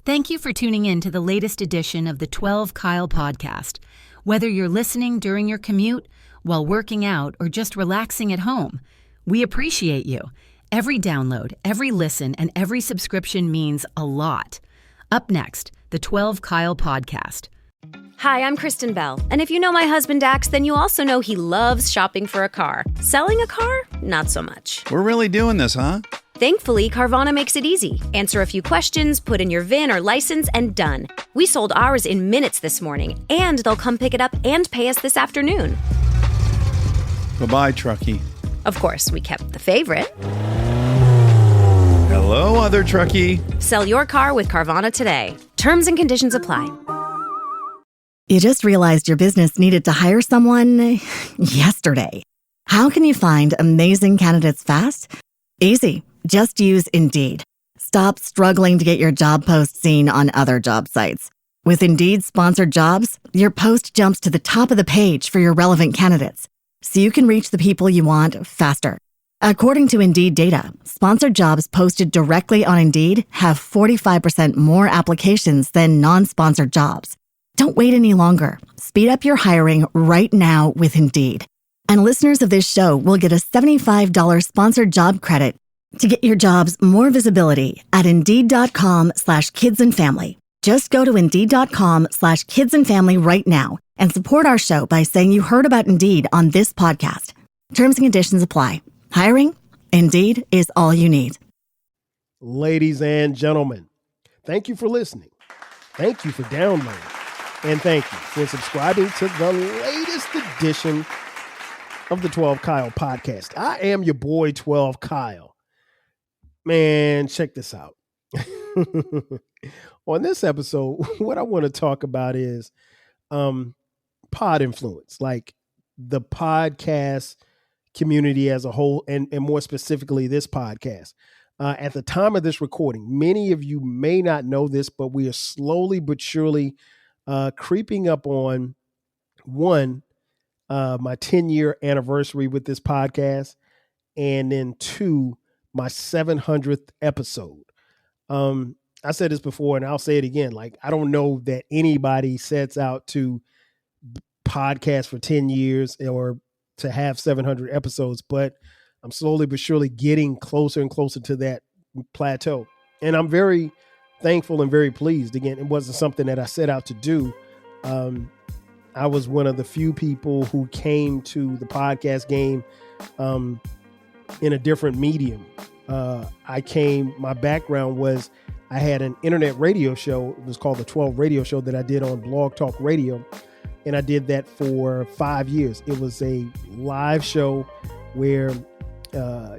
Thank you for tuning in to the latest edition of the 12 Kyle podcast. Whether you're listening during your commute, while working out, or just relaxing at home, we appreciate you. Every download, every listen, and every subscription means a lot. Up next, the 12 Kyle podcast. Hi, I'm Kristen Bell, and if you know my husband Dax, then you also know he loves shopping for a car. Selling a car? Not so much. We're really doing this, huh? Thankfully, Carvana makes it easy. Answer a few questions, put in your VIN or license, and done. We sold ours in minutes this morning, and they'll come pick it up and pay us this afternoon. Bye-bye, truckie. Of course, we kept the favorite. Hello, other truckie. Sell your car with Carvana today. Terms and conditions apply. You just realized your business needed to hire someone yesterday. How can you find amazing candidates fast? Easy. Just use Indeed. Stop struggling to get your job post seen on other job sites. With Indeed sponsored jobs, your post jumps to the top of the page for your relevant candidates, so you can reach the people you want faster. According to Indeed data, sponsored jobs posted directly on Indeed have 45% more applications than non-sponsored jobs. Don't wait any longer. Speed up your hiring right now with Indeed. And listeners of this show will get a $75 sponsored job credit to get your jobs more visibility at Indeed.com/kidsandfamily. Just go to Indeed.com/kidsandfamily right now and support our show by saying you heard about Indeed on this podcast. Terms and conditions apply. Hiring? Indeed is all you need. Ladies and gentlemen, thank you for listening. Thank you for downloading. And thank you for subscribing to the latest edition of the 12 Kyle podcast. I am your boy, 12 Kyle. Man, check this out. On this episode, what I want to talk about is pod influence, like the podcast community as a whole, and more specifically, this podcast. At the time of this recording, many of you may not know this, but we are slowly but surely creeping up on my 10-year anniversary with this podcast, and then 2, my 700th episode. I said this before and I'll say it again. Like, I don't know that anybody sets out to podcast for 10 years or to have 700 episodes, but I'm slowly but surely getting closer and closer to that plateau. And I'm very thankful and very pleased. Again, it wasn't something that I set out to do. I was one of the few people who came to the podcast game in a different medium. My background was I had an internet radio show. It was called the 12 Radio Show that I did on Blog Talk Radio. And I did that for 5 years. It was a live show where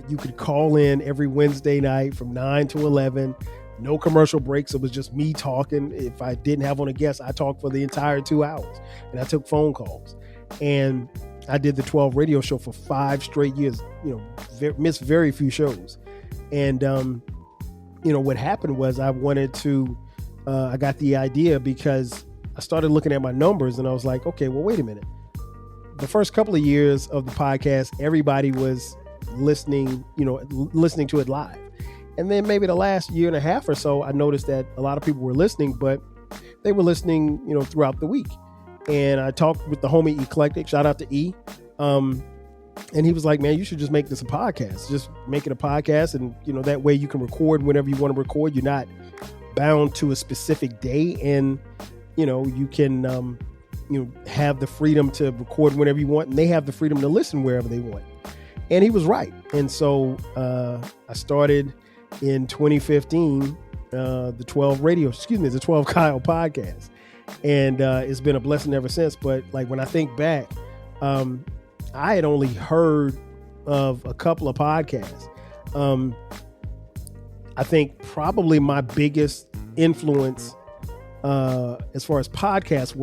you could call in every Wednesday night from 9 to 11. No commercial breaks. It was just me talking. If I didn't have on a guest, I talked for the entire 2 hours. And I took phone calls. And I did the 12 Radio Show for 5 straight years. Missed very few shows. And, what happened was I got the idea because I started looking at my numbers and I was like, okay, well, wait a minute. The first couple of years of the podcast, everybody was listening to it live. And then maybe the last year and a half or so, I noticed that a lot of people were listening, but they were listening, throughout the week. And I talked with the homie Eclectic, shout out to E. And he was like, man, you should just make this a podcast. Just make it a podcast. And, that way you can record whenever you want to record. You're not bound to a specific day. And, you can, have the freedom to record whenever you want. And they have the freedom to listen wherever they want. And he was right. And so I started in 2015, the 12 Kyle podcast. And it's been a blessing ever since. But like when I think back, I had only heard of a couple of podcasts. I think probably my biggest influence as far as podcasts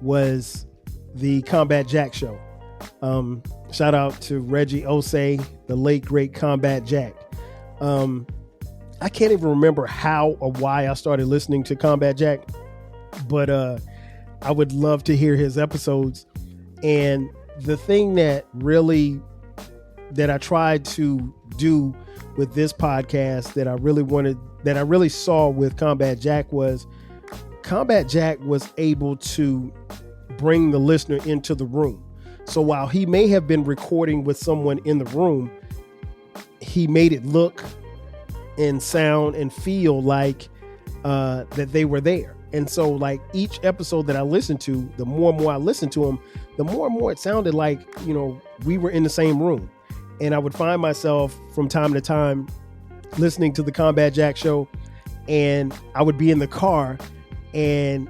was the Combat Jack show. Shout out to Reggie Osei, the late great Combat Jack. I can't even remember how or why I started listening to Combat Jack, but I would love to hear his episodes. And the thing that I tried to do with this podcast that I really saw with Combat Jack was Combat Jack was able to bring the listener into the room. So while he may have been recording with someone in the room, he made it look and sound and feel like that they were there. And so like each episode that I listened to, the more and more I listened to him, the more and more it sounded like, we were in the same room. And I would find myself from time to time listening to the Combat Jack show, and I would be in the car and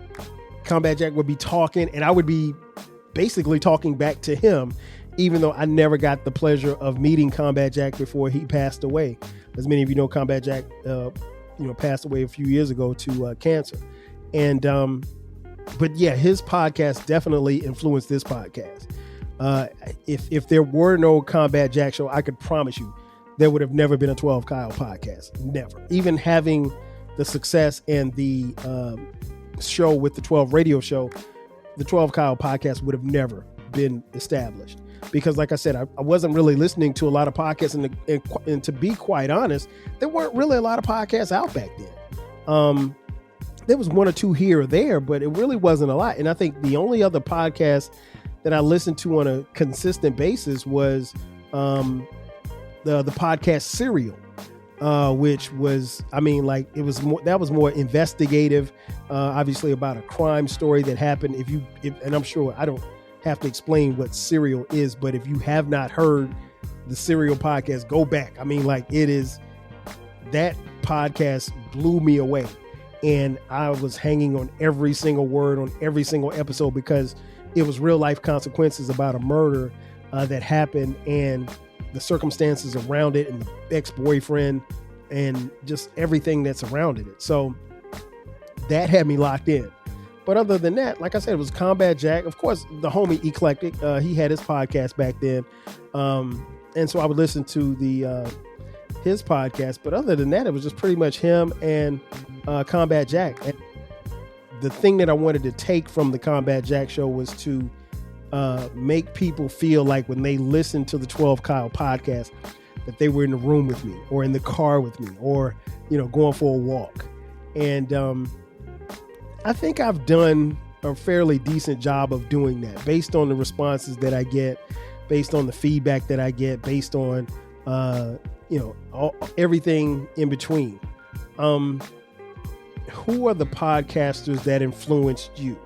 Combat Jack would be talking and I would be basically talking back to him, even though I never got the pleasure of meeting Combat Jack before he passed away. As many of you know, Combat Jack, passed away a few years ago to cancer. And, but yeah, his podcast definitely influenced this podcast. If there were no Combat Jack show, I could promise you there would have never been a 12 Kyle podcast. Never. Even having the success and the show with the 12 radio show, the 12 Kyle podcast would have never been established. Because like I said, I wasn't really listening to a lot of podcasts, and to be quite honest, there weren't really a lot of podcasts out back then. There was one or two here or there, but it really wasn't a lot. And I think the only other podcast that I listened to on a consistent basis was the podcast Serial, which was, that was more investigative, obviously about a crime story that happened. And I'm sure I don't have to explain what Serial is, but if you have not heard the Serial podcast, go back. That podcast blew me away. And I was hanging on every single word on every single episode because it was real life consequences about a murder that happened and the circumstances around it and the ex-boyfriend and just everything that surrounded it. So that had me locked in. But other than that, like I said, it was Combat Jack. Of course, the homie Eclectic, he had his podcast back then. And so I would listen to his podcast. But other than that, it was just pretty much him and Combat Jack. And the thing that I wanted to take from the Combat Jack show was to make people feel like when they listened to the 12 Kyle podcast, that they were in the room with me or in the car with me or, going for a walk. And I think I've done a fairly decent job of doing that based on the responses that I get, based on the feedback that I get, based on, everything in between. Who are the podcasters that influenced you?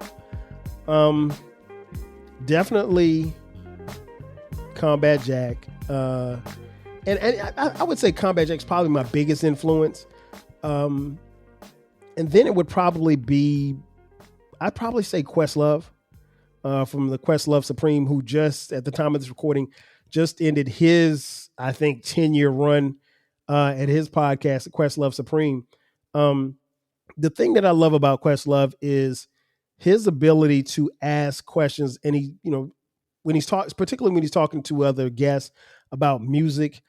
Definitely Combat Jack. And I would say Combat Jack's probably my biggest influence. And then it would probably be, I'd probably say Questlove, from the Questlove Supreme, who just at the time of this recording just ended his, I think, 10-year run at his podcast, Questlove Supreme. The thing that I love about Questlove is his ability to ask questions. And he, when he's talking, particularly when he's talking to other guests about music,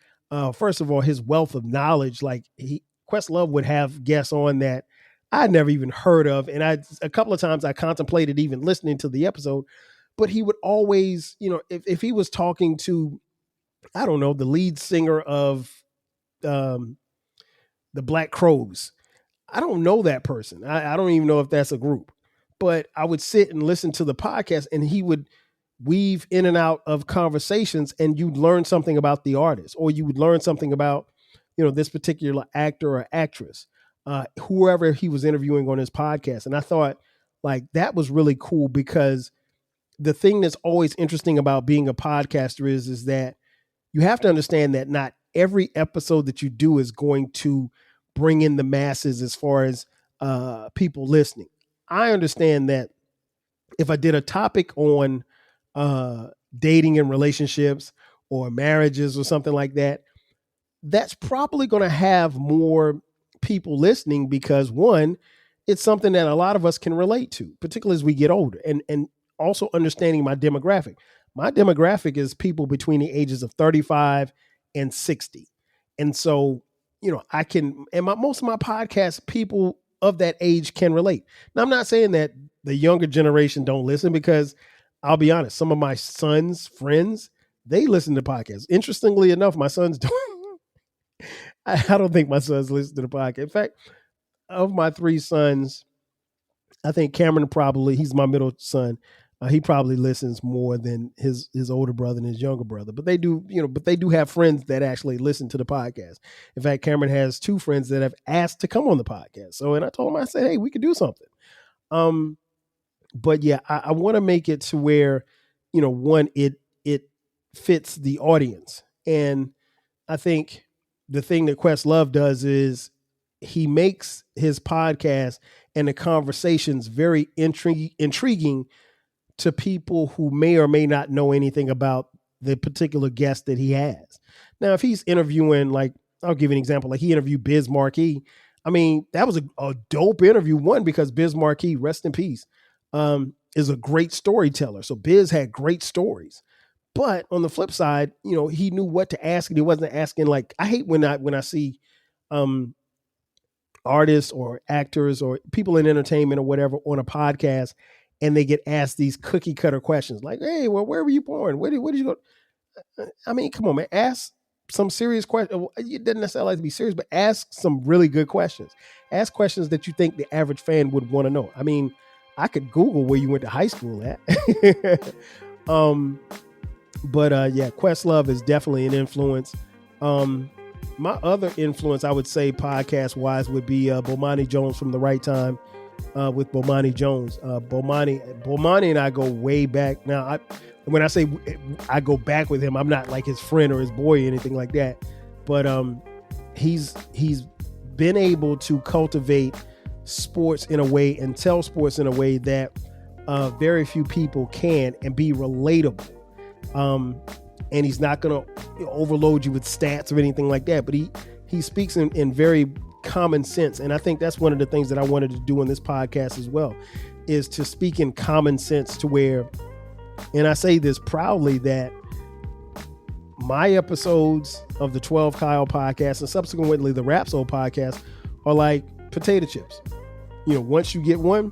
first of all, his wealth of knowledge, Questlove would have guests on that I'd never even heard of. And a couple of times I contemplated even listening to the episode, but he would always, if he was talking to, I don't know, the lead singer of the Black Crowes, I don't know that person. I don't even know if that's a group, but I would sit and listen to the podcast and he would weave in and out of conversations and you'd learn something about the artist, or you would learn something about, this particular actor or actress, whoever he was interviewing on his podcast. And I thought that was really cool, because the thing that's always interesting about being a podcaster is that you have to understand that not every episode that you do is going to bring in the masses as far as people listening. I understand that if I did a topic on dating and relationships or marriages or something like that, that's probably going to have more people listening, because one, it's something that a lot of us can relate to, particularly as we get older, and also understanding my demographic. My demographic is people between the ages of 35 and 60. And so, I can, and most of my podcasts, people of that age can relate. Now, I'm not saying that the younger generation don't listen, because I'll be honest, some of my son's friends, they listen to podcasts. Interestingly enough, my sons don't. I don't think my sons listen to the podcast. In fact, of my three sons, I think Cameron he's my middle son. He probably listens more than his older brother and his younger brother. But they do, but they do have friends that actually listen to the podcast. In fact, Cameron has two friends that have asked to come on the podcast. So, and I told him, I said, hey, we could do something. But yeah, I want to make it to where, one, it fits the audience. And I think the thing that Questlove does is he makes his podcast and the conversations very intriguing to people who may or may not know anything about the particular guest that he has. Now, if he's interviewing, like, I'll give you an example, like he interviewed Biz Markie. I mean, that was a dope interview. One, because Biz Markie, rest in peace, is a great storyteller. So Biz had great stories. But on the flip side, he knew what to ask, and he wasn't asking, like, I hate when I see artists or actors or people in entertainment or whatever on a podcast, and they get asked these cookie cutter questions like, hey, well, where were you born? Where did you go? I mean, come on, man. Ask some serious questions. It doesn't necessarily have to be serious, but ask some really good questions. Ask questions that you think the average fan would want to know. I mean, I could Google where you went to high school at. But yeah, Questlove is definitely an influence. My other influence, I would say, podcast wise, would be Bomani Jones from The Right Time. With Bomani Jones, Bomani and I go way back. Now, when I say I go back with him, I'm not like his friend or his boy or anything like that. But he's been able to cultivate sports in a way and tell sports in a way that very few people can, and be relatable. And he's not going to overload you with stats or anything like that. But he speaks in very common sense. And I think that's one of the things that I wanted to do on this podcast as well, is to speak in common sense to where, and I say this proudly, that my episodes of the 12 Kyle podcast and subsequently the Rap Soul podcast are like potato chips. Once you get one,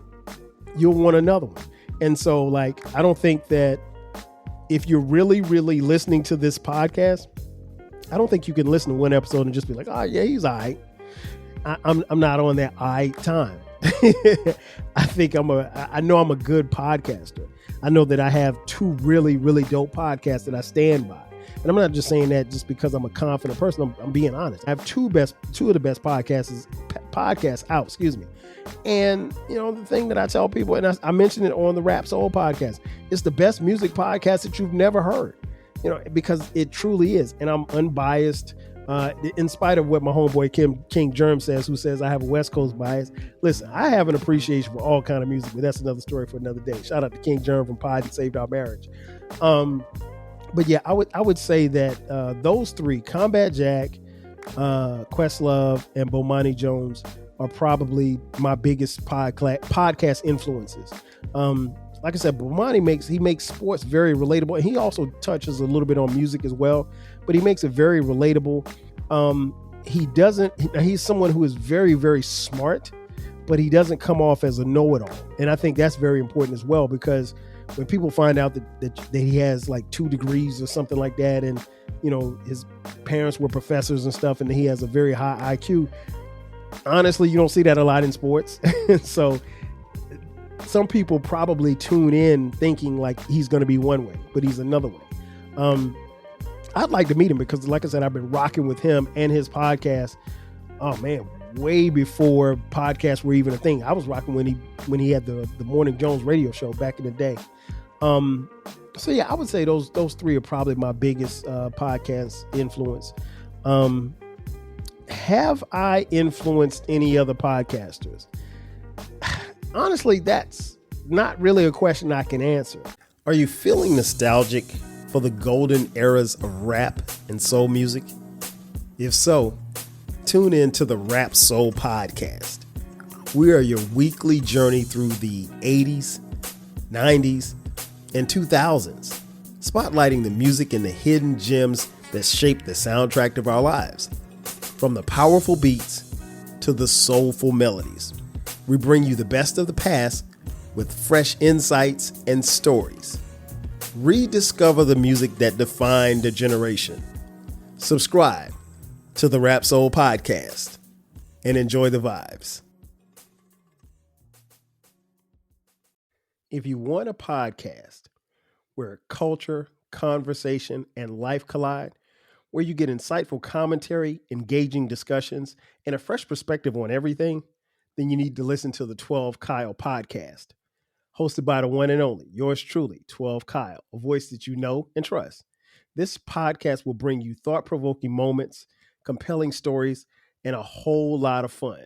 you'll want another one. And so, like, I don't think that if you're really, really listening to this podcast, I don't think you can listen to one episode and just be like, oh yeah, he's all right. I'm not on that time. I think I know I'm a good podcaster. I know that I have two really, really dope podcasts that I stand by. And I'm not just saying that just because I'm a confident person. I'm being honest. I have two of the best podcasts out, And, the thing that I tell people, and I mentioned it on the Rap Soul podcast, it's the best music podcast that you've never heard, because it truly is. And I'm unbiased, in spite of what my homeboy King Germ says, who says I have a West Coast bias. Listen, I have an appreciation for all kind of music, but that's another story for another day. Shout out to King Germ from Pod that Saved Our Marriage. But yeah, I would say that those three, Combat Jack, Questlove, and Bomani Jones, are probably my biggest podcast influences. Like I said, Bomani makes sports very relatable, and he also touches a little bit on music as well, but he makes it very relatable. He's someone who is very, very smart, but he doesn't come off as a know-it-all. And I think that's very important as well, because when people find out that he has like 2 degrees or something like that, and his parents were professors and stuff, and he has a very high IQ, honestly, you don't see that a lot in sports. So some people probably tune in thinking like he's going to be one way, but he's another way. I'd like to meet him because, like I said, I've been rocking with him and his podcast. Oh man, way before podcasts were even a thing. I was rocking when he had the Morning Jones radio show back in the day. So yeah, I would say those three are probably my biggest podcast influence. Have I influenced any other podcasters? Honestly, that's not really a question I can answer. Are you feeling nostalgic for the golden eras of rap and soul music? If so, tune in to the Rap Soul podcast. We are your weekly journey through the 80s, 90s, and 2000s, spotlighting the music and the hidden gems that shaped the soundtrack of our lives. From the powerful beats to the soulful melodies, we bring you the best of the past with fresh insights and stories. Rediscover the music that defined a generation. Subscribe to the Rap Soul Podcast and enjoy the vibes. If you want a podcast where culture, conversation, and life collide, where you get insightful commentary, engaging discussions, and a fresh perspective on everything, then you need to listen to the 12 Kyle Podcast, hosted by the one and only, yours truly, 12 Kyle, a voice that you know and trust. This podcast will bring you thought-provoking moments, compelling stories, and a whole lot of fun.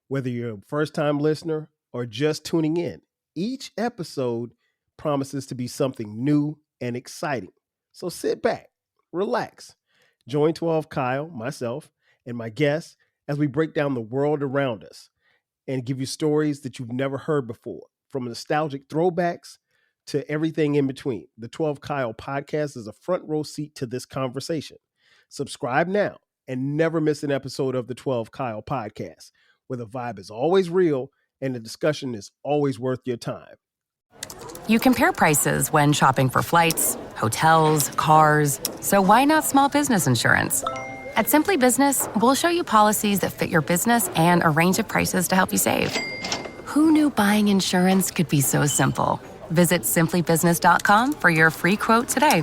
Whether you're a first-time listener or just tuning in, each episode promises to be something new and exciting. So sit back, relax, join 12 Kyle, myself, and my guests as we break down the world around us and give you stories that you've never heard before, from nostalgic throwbacks to everything in between. The 12 Kyle Podcast is a front row seat to this conversation. Subscribe now and never miss an episode of the 12 Kyle Podcast, where the vibe is always real and the discussion is always worth your time. You compare prices when shopping for flights, hotels, cars. So why not small business insurance? At Simply Business, we'll show you policies that fit your business and a range of prices to help you save. Who knew buying insurance could be so simple? Visit simplybusiness.com for your free quote today.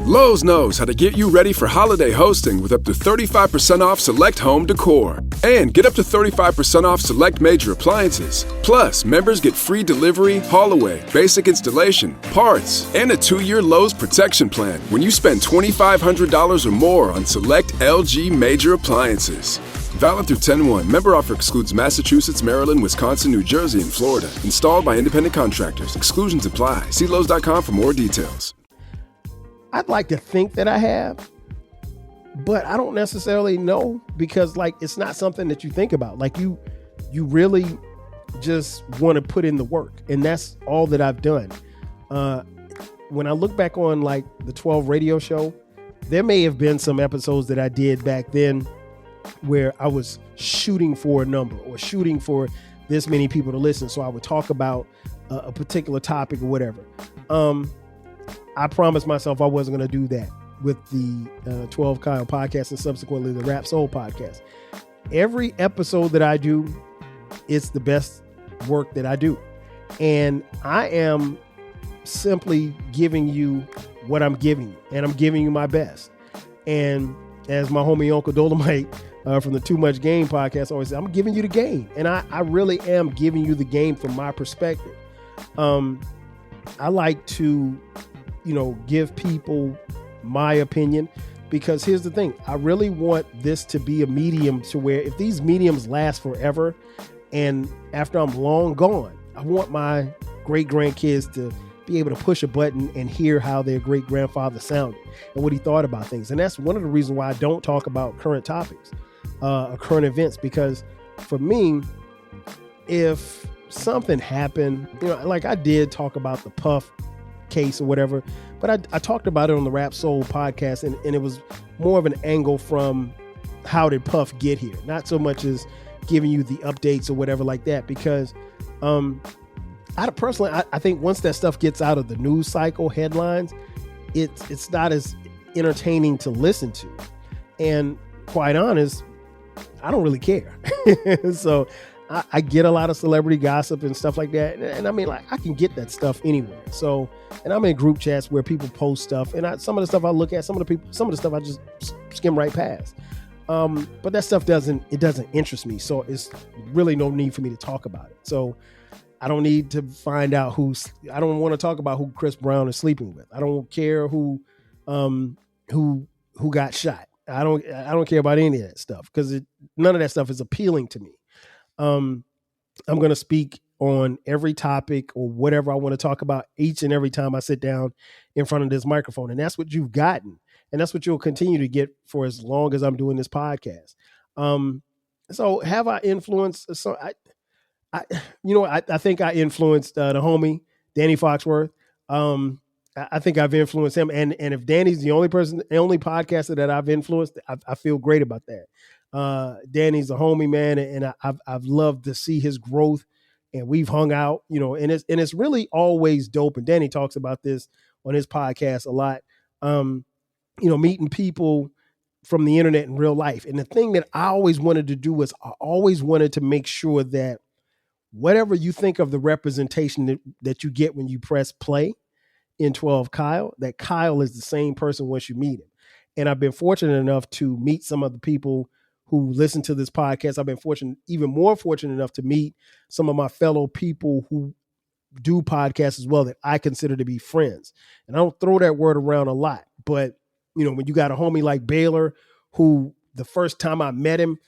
Lowe's knows how to get you ready for holiday hosting with up to 35% off select home decor. And get up to 35% off select major appliances. Plus, members get free delivery, haul away, basic installation, parts, and a 2-year Lowe's protection plan when you spend $2,500 or more on select LG major appliances. Valid through 10/1. Member offer excludes Massachusetts, Maryland, Wisconsin, New Jersey, and Florida. Installed by independent contractors. Exclusions apply. See Lowe's.com for more details. I'd like to think that I have, but I don't necessarily know, because it's not something that you think about. You really just want to put in the work, and that's all that I've done. When I look back on the 12 radio show, there may have been some episodes that I did back then where I was shooting for a number or shooting for this many people to listen. So I would talk about a particular topic or whatever. I promised myself I wasn't going to do that with the 12 Kyle Podcast and subsequently the Rap Soul Podcast. Every episode that I do, it's the best work that I do. And I am simply giving you what I'm giving you, and I'm giving you my best. And as my homie Uncle Dolomite from the Too Much Game podcast always says, I'm giving you the game. And I really am giving you the game from my perspective. I like to give people my opinion, because here's the thing. I really want this to be a medium to where if these mediums last forever and after I'm long gone, I want my great grandkids to be able to push a button and hear how their great grandfather sounded and what he thought about things. And that's one of the reasons why I don't talk about current topics, or current events, because for me, if something happened, I did talk about the Puff case or whatever, but I talked about it on the Rap Soul Podcast, and it was more of an angle from how did Puff get here, not so much as giving you the updates or whatever like that, because I think once that stuff gets out of the news cycle headlines, it's not as entertaining to listen to, and quite honest, I don't really care. So I get a lot of celebrity gossip and stuff like that. And I mean, I can get that stuff anywhere. So, and I'm in group chats where people post stuff, and some of the stuff I look at, some of the stuff I just skim right past. But that stuff doesn't interest me. So it's really no need for me to talk about it. So I don't need to find out I don't want to talk about who Chris Brown is sleeping with. I don't care who got shot. I don't care about any of that stuff, because none of that stuff is appealing to me. I'm going to speak on every topic or whatever I want to talk about each and every time I sit down in front of this microphone. And that's what you've gotten. And that's what you'll continue to get for as long as I'm doing this podcast. So have I influenced? So I think I influenced the homie, Danny Foxworth. I think I've influenced him. And if Danny's the only podcaster that I've influenced, I feel great about that. Danny's a homie, man, and I've loved to see his growth, and we've hung out, and it's really always dope. And Danny talks about this on his podcast a lot. meeting people from the internet in real life. And the thing that I always wanted to do was I always wanted to make sure that whatever you think of the representation that you get when you press play in 12 Kyle, that Kyle is the same person once you meet him. And I've been fortunate enough to meet some of the people who listen to this podcast. I've been even more fortunate enough to meet some of my fellow people who do podcasts as well that I consider to be friends. And I don't throw that word around a lot, but when you got a homie like Baylor, who the first time I met him,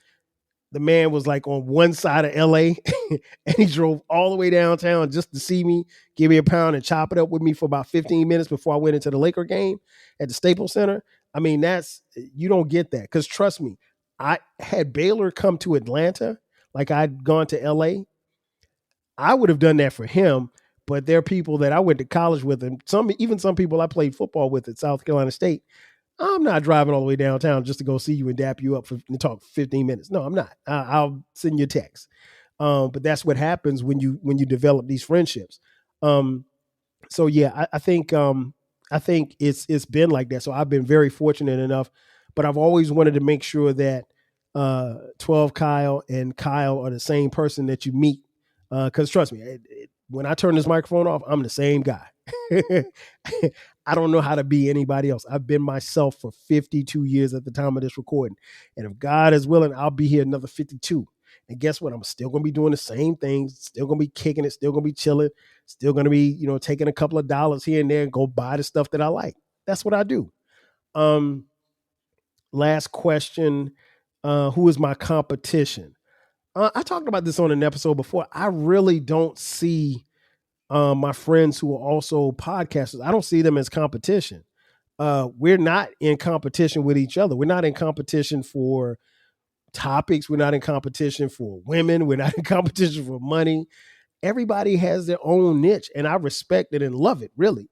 the man was like on one side of LA and he drove all the way downtown just to see me, give me a pound and chop it up with me for about 15 minutes before I went into the Laker game at the Staples Center. I mean, you don't get that. Cause trust me, I had Baylor come to Atlanta, like I'd gone to LA. I would have done that for him, but there are people that I went to college with and even some people I played football with at South Carolina State. I'm not driving all the way downtown just to go see you and dap you up and talk 15 minutes. No, I'm not. I'll send you a text. But that's what happens when you develop these friendships. So yeah, I think it's been like that. So I've been very fortunate enough, but I've always wanted to make sure that 12 Kyle and Kyle are the same person that you meet. Because trust me, when I turn this microphone off, I'm the same guy. I don't know how to be anybody else. I've been myself for 52 years at the time of this recording. And if God is willing, I'll be here another 52. And guess what? I'm still going to be doing the same things, still going to be kicking it, still going to be chilling, still going to be, taking a couple of dollars here and there and go buy the stuff that I like. That's what I do. Last question. Who is my competition? I talked about this on an episode before. I really don't see my friends who are also podcasters. I don't see them as competition. We're not in competition with each other. We're not in competition for topics. We're not in competition for women. We're not in competition for money. Everybody has their own niche, and I respect it and love it, really.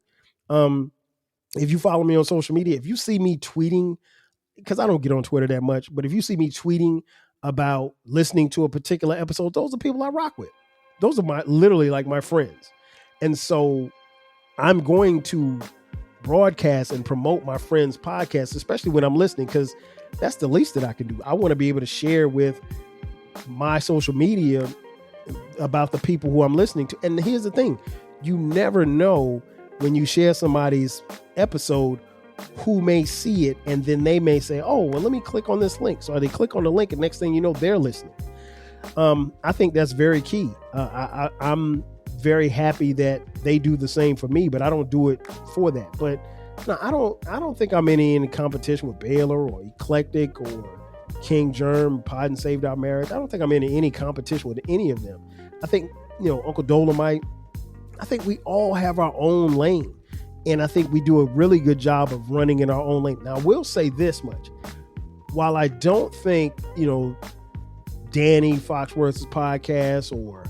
If you follow me on social media, if you see me tweeting, because I don't get on Twitter that much, but if you see me tweeting about listening to a particular episode, those are people I rock with. Those are literally like my friends. And so I'm going to broadcast and promote my friends' podcasts, especially when I'm listening, because that's the least that I can do. I want to be able to share with my social media about the people who I'm listening to. And here's the thing. You never know when you share somebody's episode who may see it, and then they may say, oh, well, let me click on this link. So they click on the link, and next thing you know, they're listening. I think that's very key. I'm very happy that they do the same for me, but I don't do it for that. But no, I don't think I'm in any competition with Baylor or Eclectic or King Germ, Pod and Saved Our Marriage. I don't think I'm in any competition with any of them. I think, Uncle Dolomite, I think we all have our own lane. And I think we do a really good job of running in our own lane. Now, I will say this much. While I don't think, Danny Foxworth's podcast or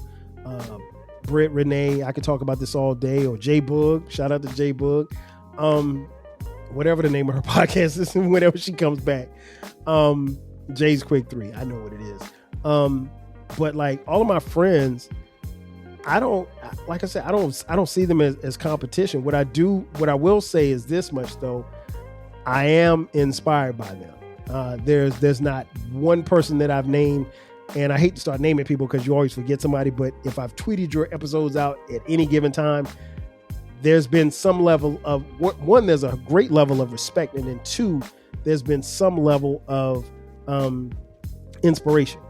Britt Renee, I could talk about this all day, or J Boog, shout out to J Boog, whatever the name of her podcast is, whenever she comes back, Jay's Quick 3, I know what it is. But like all of my friends, I don't see them as competition. What I will say is this much though, I am inspired by them. There's not one person that I've named, and I hate to start naming people because you always forget somebody, but if I've tweeted your episodes out at any given time, there's been some level of, one, there's a great level of respect, and then two, there's been some level of inspiration.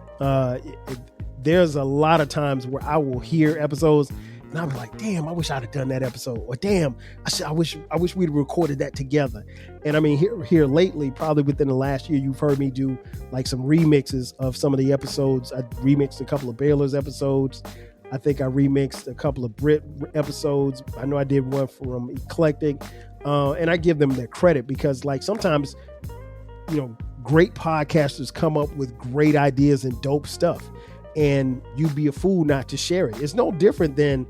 There's a lot of times where I will hear episodes and I'll be like, damn, I wish I'd have done that episode, or damn, I wish we'd recorded that together. And I mean, here lately, probably within the last year, you've heard me do like some remixes of some of the episodes. I remixed a couple of Baylor's episodes. I think I remixed a couple of Brit episodes. I know I did one from Eclectic, and I give them their credit because like sometimes, great podcasters come up with great ideas and dope stuff, and you'd be a fool not to share it. It's no different than,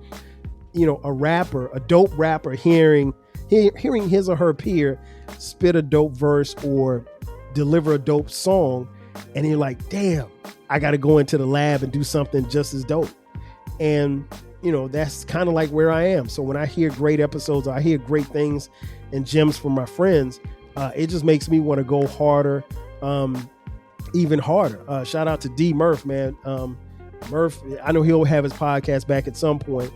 a dope rapper hearing his or her peer spit a dope verse or deliver a dope song, and you're like, damn, I got to go into the lab and do something just as dope. And, that's kind of like where I am. So when I hear great episodes, I hear great things and gems from my friends, it just makes me want to go harder, even harder. Shout out to D Murph, man. Murph, I know he'll have his podcast back at some point.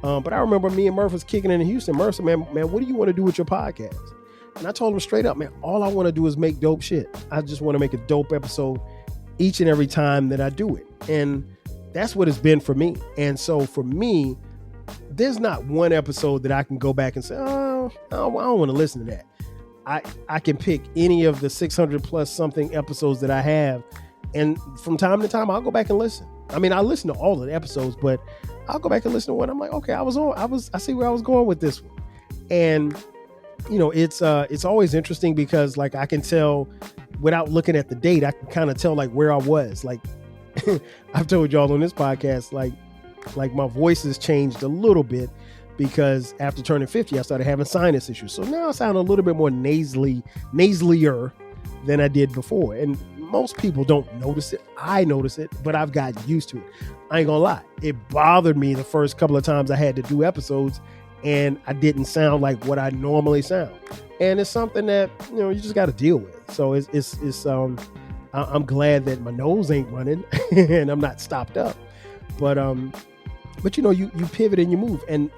But I remember me and Murph was kicking in Houston. Murph said, man, what do you want to do with your podcast? And I told him straight up, man, all I want to do is make dope shit. I just want to make a dope episode each and every time that I do it. And that's what it's been for me. And so for me, there's not one episode that I can go back and say, oh, I don't want to listen to that. I can pick any of the 600 plus something episodes that I have. And from time to time, I'll go back and listen. I mean, I listen to all of the episodes, but I'll go back and listen to one. I'm like, okay, I see where I was going with this one. And, you know, it's always interesting because like I can tell without looking at the date, I can kind of tell like where I was. Like I've told y'all on this podcast, like my voice has changed a little bit because after turning 50, I started having sinus issues. So now I sound a little bit more nasalier than I did before. And most people don't notice it. I notice it, but I've gotten used to it. I ain't gonna lie. It bothered me the first couple of times I had to do episodes and I didn't sound like what I normally sound. And it's something that, you know, you just got to deal with. So I'm glad that my nose ain't running and I'm not stopped up. But you know, you pivot and you move. And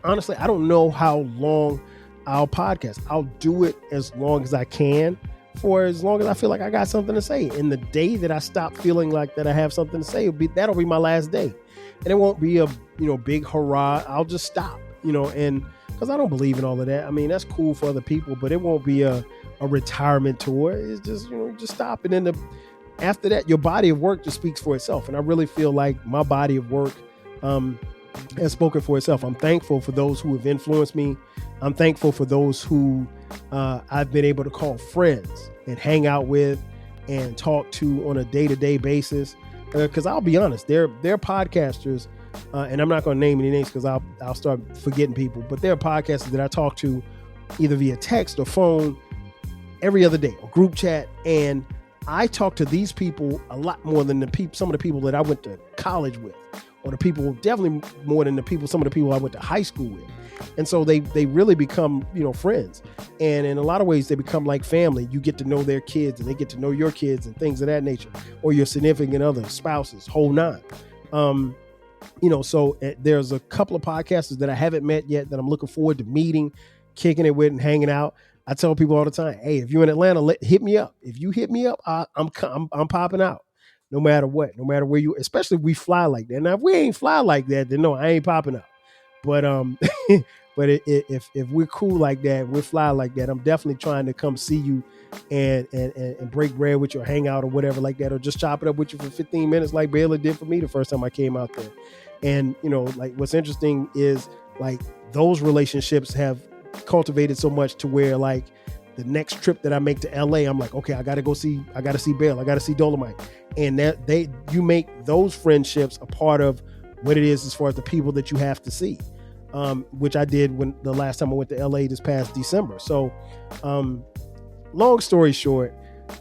honestly, I don't know how long I'll podcast. I'll do it as long as I can, for as long as I feel like I got something to say. And the day that I stop feeling like that I have something to say, that'll be my last day. And it won't be a, you know, big hurrah. I'll just stop, you know, and because I don't believe in all of that. I mean, that's cool for other people, but it won't be a retirement tour. It's just, you know, just stop. And then after that, your body of work just speaks for itself. And I really feel like my body of work has spoken for itself. I'm thankful for those who have influenced me. I'm thankful for those who I've been able to call friends and hang out with and talk to on a day-to-day basis. Because I'll be honest, they're podcasters, and I'm not going to name any names because I'll start forgetting people. But there are podcasters that I talk to either via text or phone every other day or group chat, and I talk to these people a lot more than some of the people that I went to college with, or the people definitely more than some of the people I went to high school with. And so they really become, you know, friends. And in a lot of ways, they become like family. You get to know their kids and they get to know your kids and things of that nature, or your significant other, spouses, whole nine. You know, so there's a couple of podcasters that I haven't met yet that I'm looking forward to meeting, kicking it with and hanging out. I tell people all the time, hey, if you're in Atlanta, hit me up. If you hit me up, I'm popping out. No matter what, no matter where you, especially if we fly like that. Now, if we ain't fly like that, then no, I ain't popping up. But but if we're cool like that, we're fly like that, I'm definitely trying to come see you and break bread with you or hang out or whatever like that, or just chop it up with you for 15 minutes like Baylor did for me the first time I came out there. And, you know, like what's interesting is like those relationships have cultivated so much to where like the next trip that I make to LA, I'm like, okay, I got to see Baylor. I got to see Dolomite. And you make those friendships a part of what it is as far as the people that you have to see, which I did when the last time I went to LA this past December. So, long story short,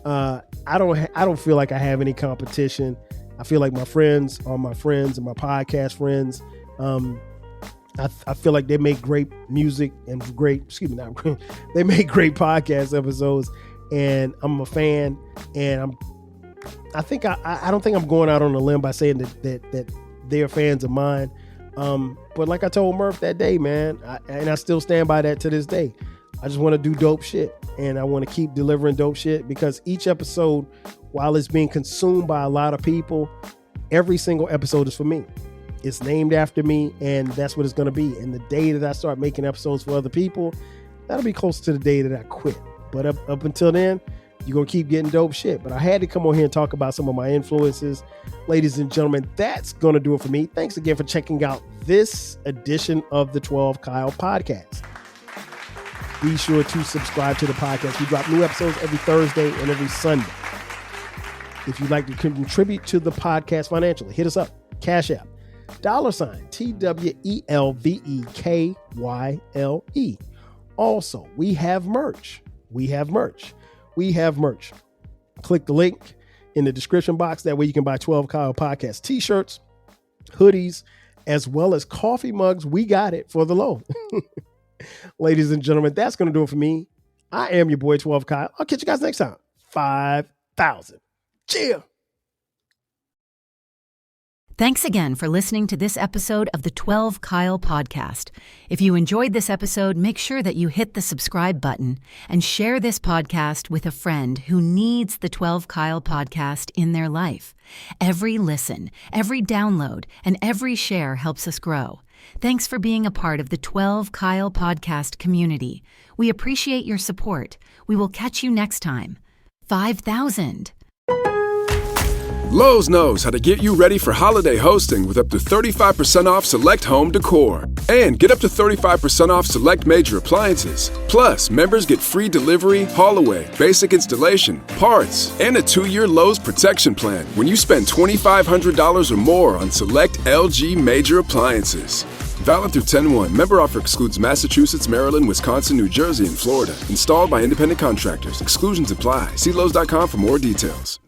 I don't feel like I have any competition. I feel like my friends are my friends and my podcast friends. I feel like they make great music and they make great podcast episodes, and I'm a fan. And I don't think I'm going out on a limb by saying that they're fans of mine. But like I told Murph that day, man, I still stand by that to this day. I just want to do dope shit, and I want to keep delivering dope shit, because each episode, while it's being consumed by a lot of people, every single episode is for me. It's named after me, and that's what it's going to be. And the day that I start making episodes for other people, that'll be close to the day that I quit. But up until then, you're going to keep getting dope shit. But I had to come on here and talk about some of my influences. Ladies and gentlemen, that's going to do it for me. Thanks again for checking out this edition of the 12 Kyle podcast. Be sure to subscribe to the podcast. We drop new episodes every Thursday and every Sunday. If you'd like to contribute to the podcast financially, hit us up. Cash App. $TWELVEKYLE. Also, we have merch. Click the link in the description box. That way you can buy 12 Kyle Podcast t-shirts, hoodies, as well as coffee mugs. We got it for the low. Ladies and gentlemen, that's going to do it for me. I am your boy 12 Kyle. I'll catch you guys next time. 5,000. Cheer. Thanks again for listening to this episode of the 12 Kyle podcast. If you enjoyed this episode, make sure that you hit the subscribe button and share this podcast with a friend who needs the 12 Kyle podcast in their life. Every listen, every download, and every share helps us grow. Thanks for being a part of the 12 Kyle podcast community. We appreciate your support. We will catch you next time. 5,000. Lowe's knows how to get you ready for holiday hosting with up to 35% off select home decor. And get up to 35% off select major appliances. Plus, members get free delivery, haul away, basic installation, parts, and a 2-year Lowe's protection plan when you spend $2,500 or more on select LG major appliances. Valid through 10/1. Member offer excludes Massachusetts, Maryland, Wisconsin, New Jersey, and Florida. Installed by independent contractors. Exclusions apply. See Lowe's.com for more details.